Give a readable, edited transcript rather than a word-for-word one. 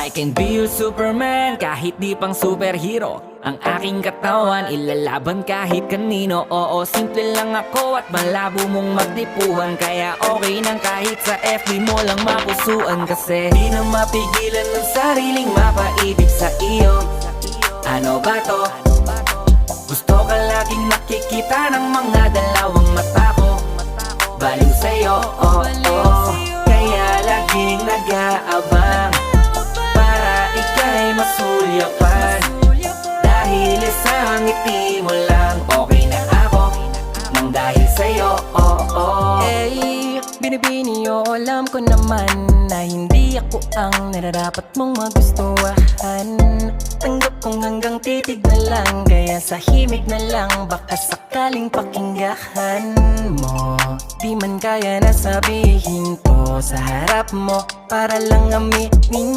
I can be your Superman kahit di pang superhero. Ang aking katawan ilalaban kahit kanino. Oo, simple lang ako at malabo mong magdipuhan. Kaya okay nang kahit sa FB mo lang mapusuan. Kasi di na mapigilan ng sariling mapaibig sa iyo. Ano ba to? Gusto ka laging nakikita ng mga dalawang mata ko. Baliw sa'yo, oh, oh. Kaya laging nag-aabang para ika'y masulyapan. Dahil isang ngiti mo lang, okay na ako nang dahil sa'yo, oh, oh. Eh, binibini o alam ko naman na hindi ako ang nararapat mong magustuhan. Tanggap kong hanggang titig na lang, kaya sa himig na lang baka sakaling pakinggan mo. Di man kaya na sabihin ko sa harap mo para lang aminin